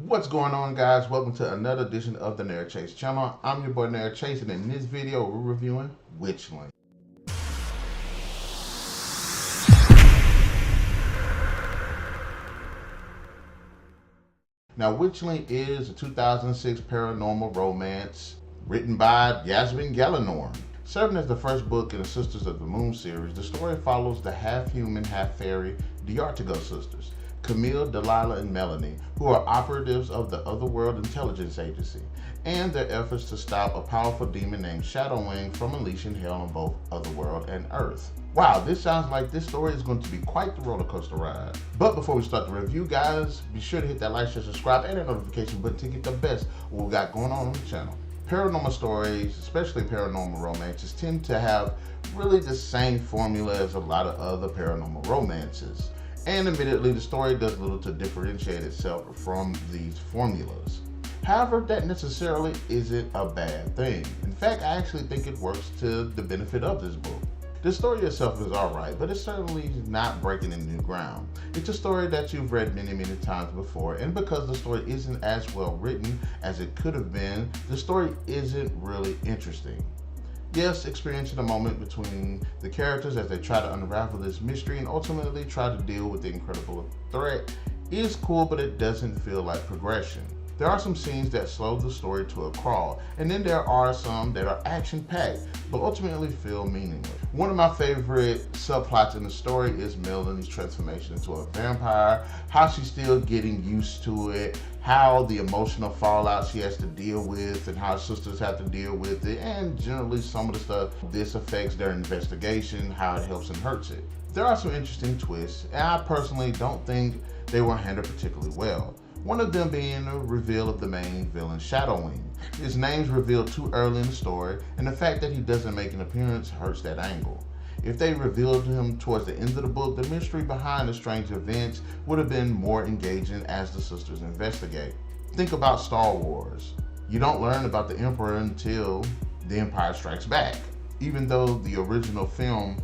What's going on, guys? Welcome to another edition of the NarikChase channel. I'm your boy NarikChase, and in this video we're reviewing Witchling. Now, Witchling is a 2006 paranormal romance written by Yasmine Galenorn. Serving as the first book in the Sisters of the Moon series, the story follows the half-human, half-fairy D'Artigo sisters, Camille, Delilah, and Melanie, who are operatives of the Otherworld Intelligence Agency, and their efforts to stop a powerful demon named Shadowwing from unleashing hell on both Otherworld and Earth. Wow, this sounds like this story is going to be quite the roller coaster ride. But before we start the review, guys, be sure to hit that like, share, subscribe, and that notification button to get the best of what we got going on the channel. Paranormal stories, especially paranormal romances, tend to have really the same formula as a lot of other paranormal romances. And admittedly, the story does little to differentiate itself from these formulas. However, that necessarily isn't a bad thing. In fact, I actually think it works to the benefit of this book. The story itself is alright, but it's certainly not breaking any new ground. It's a story that you've read many times before, and because the story isn't as well written as it could have been, the story isn't really interesting. Yes, experiencing a moment between the characters as they try to unravel this mystery and ultimately try to deal with the incredible threat is cool, but it doesn't feel like progression. There are some scenes that slow the story to a crawl, and then there are some that are action-packed, but ultimately feel meaningless. One of my favorite subplots in the story is Melanie's transformation into a vampire, how she's still getting used to it, how the emotional fallout she has to deal with, and how sisters have to deal with it, and generally some of the stuff this affects their investigation, how it helps and hurts it. There are some interesting twists, and I personally don't think they were handled particularly well. One of them being a reveal of the main villain, Shadowwing. His name's revealed too early in the story, and the fact that he doesn't make an appearance hurts that angle. If they revealed him towards the end of the book, the mystery behind the strange events would have been more engaging as the sisters investigate. Think about Star Wars. You don't learn about the Emperor until The Empire Strikes Back. Even though the original film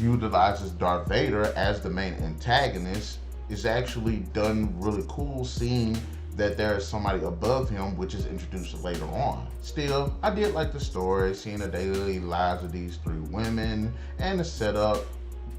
utilizes Darth Vader as the main antagonist, it's actually done really cool seeing that there is somebody above him, which is introduced later on. Still, I did like the story, seeing the daily lives of these three women and the setup,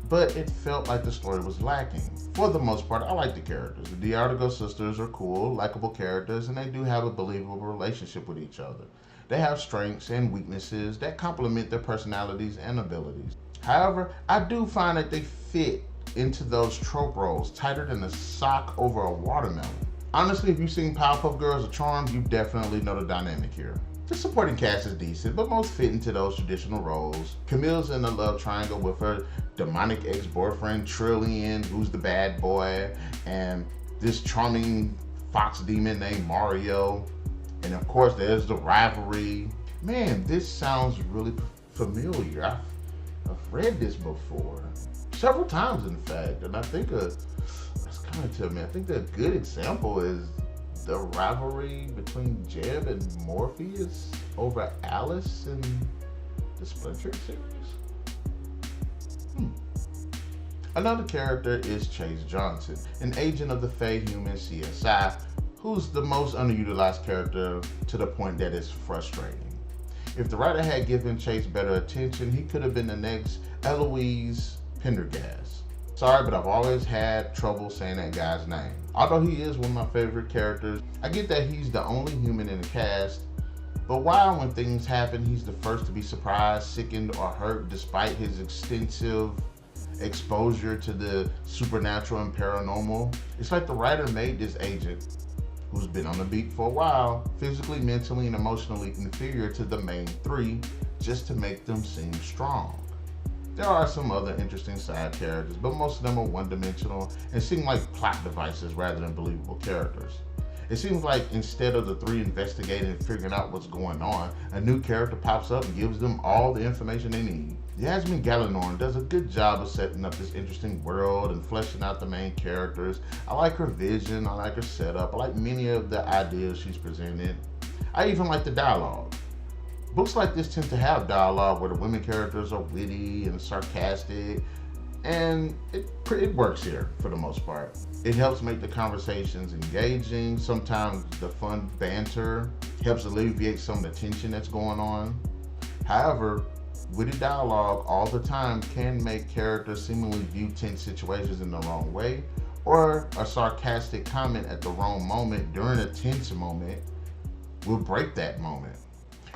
but it felt like the story was lacking. For the most part, I like the characters. The D'Artigo sisters are cool, likable characters, and they do have a believable relationship with each other. They have strengths and weaknesses that complement their personalities and abilities. However, I do find that they fit into those trope roles tighter than a sock over a watermelon. Honestly, if you've seen Powerpuff Girls or Charmed, you definitely know the dynamic here. The supporting cast is decent, but most fit into those traditional roles. Camille's in a love triangle with her demonic ex-boyfriend Trillian, who's the bad boy, and this charming fox demon named Mario. And of course, there's the rivalry. Man, this sounds really familiar. I've read this before. Several times, in fact, and I think it's coming to me. I think a good example is the rivalry between Jeb and Morpheus over Alice in the Splinter series. Another character is Chase Johnson, an agent of the Fey-Human CSI, who's the most underutilized character to the point that it's frustrating. If the writer had given Chase better attention, he could have been the next Eloise Pendergast. Sorry, but I've always had trouble saying that guy's name. Although he is one of my favorite characters, I get that he's the only human in the cast, but why when things happen, he's the first to be surprised, sickened, or hurt despite his extensive exposure to the supernatural and paranormal? It's like the writer made this agent, who's been on the beat for a while, physically, mentally, and emotionally inferior to the main three, just to make them seem strong. There are some other interesting side characters, but most of them are one-dimensional and seem like plot devices rather than believable characters. It seems like instead of the three investigating and figuring out what's going on, a new character pops up and gives them all the information they need. Yasmine Galenorn does a good job of setting up this interesting world and fleshing out the main characters. I like her vision, I like her setup, I like many of the ideas she's presented. I even like the dialogue. Books like this tend to have dialogue where the women characters are witty and sarcastic, And it works here for the most part. It helps make the conversations engaging. Sometimes the fun banter helps alleviate some of the tension that's going on. However, witty dialogue all the time can make characters seemingly view tense situations in the wrong way, or a sarcastic comment at the wrong moment during a tense moment will break that moment.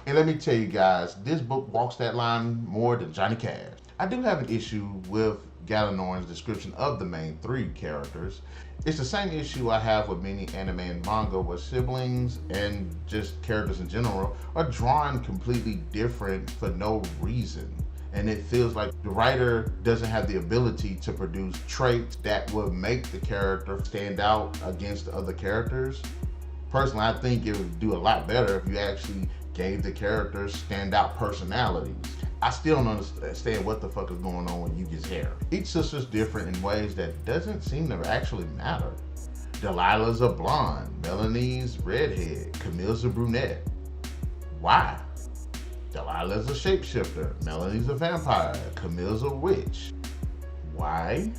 And let me tell you guys, this book walks that line more than Johnny Cash. I do have an issue with Galenorn's description of the main three characters. It's the same issue I have with many anime and manga, where siblings and just characters in general are drawn completely different for no reason. And it feels like the writer doesn't have the ability to produce traits that would make the character stand out against the other characters. Personally, I think it would do a lot better if you actually gave the characters standout personalities. I still don't understand what the fuck is going on with Yugi's hair. Each sister's different in ways that doesn't seem to actually matter. Delilah's a blonde, Melanie's redhead, Camille's a brunette. Why? Delilah's a shapeshifter, Melanie's a vampire, Camille's a witch. Why?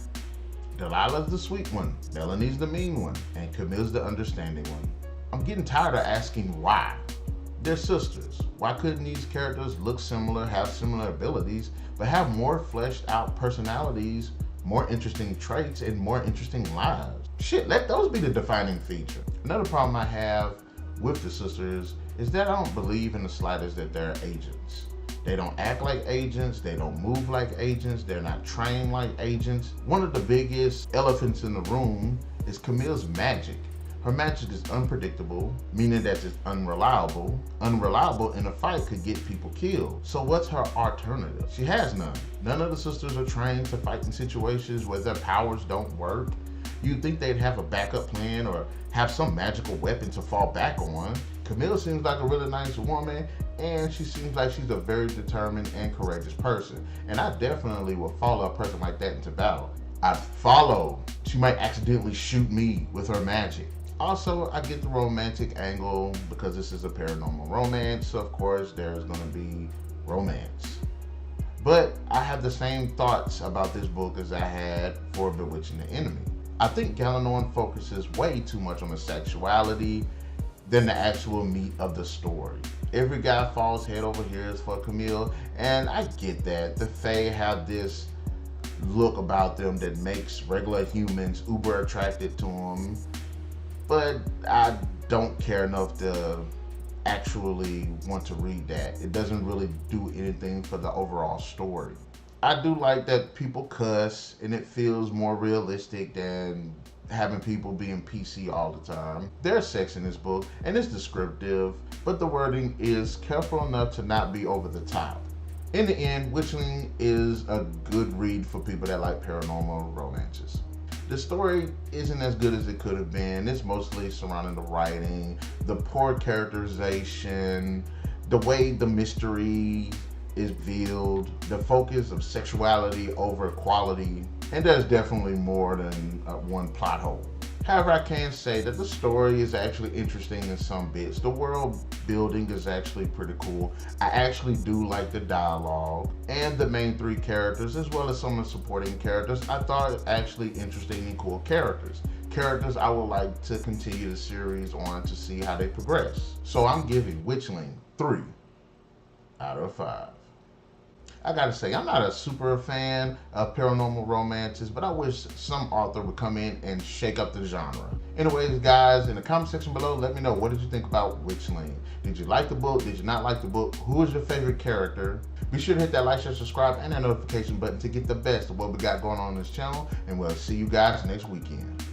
Delilah's the sweet one, Melanie's the mean one, and Camille's the understanding one. I'm getting tired of asking why. They're sisters. Why couldn't these characters look similar, have similar abilities, but have more fleshed out personalities, more interesting traits, and more interesting lives? Shit, let those be the defining feature. Another problem I have with the sisters is that I don't believe in the slightest that they're agents. They don't act like agents, they don't move like agents, they're not trained like agents. One of the biggest elephants in the room is Camille's magic. Her magic is unpredictable, meaning that it's unreliable. Unreliable in a fight could get people killed. So what's her alternative? She has none. None of the sisters are trained to fight in situations where their powers don't work. You'd think they'd have a backup plan or have some magical weapon to fall back on. Camille seems like a really nice woman, and she seems like she's a very determined and courageous person. And I definitely would follow a person like that into battle. I'd follow. She might accidentally shoot me with her magic. Also, I get the romantic angle because this is a paranormal romance, so of course there's going to be romance. But I have the same thoughts about this book as I had for Bewitching the Enemy. I think Galenorn focuses way too much on the sexuality than the actual meat of the story. Every guy falls head over heels for Camille, and I get that. The Fae have this look about them that makes regular humans uber attracted to them. But I don't care enough to actually want to read that. It doesn't really do anything for the overall story. I do like that people cuss, and it feels more realistic than having people being PC all the time. There's sex in this book, and it's descriptive, but the wording is careful enough to not be over the top. In the end, Witchling is a good read for people that like paranormal romances. The story isn't as good as it could have been. It's mostly surrounding the writing, the poor characterization, the way the mystery is veiled, the focus of sexuality over quality, and there's definitely more than one plot hole. However, I can say that the story is actually interesting in some bits. The world building is actually pretty cool. I actually do like the dialogue and the main three characters, as well as some of the supporting characters. I thought actually interesting and cool characters. Characters I would like to continue the series on to see how they progress. So I'm giving Witchling 3 out of 5. I gotta say, I'm not a super fan of paranormal romances, but I wish some author would come in and shake up the genre. Anyways, guys, in the comment section below, let me know, what did you think about Witchling? Did you like the book? Did you not like the book? Who was your favorite character? Be sure to hit that like, share, subscribe, and that notification button to get the best of what we got going on this channel, and we'll see you guys next weekend.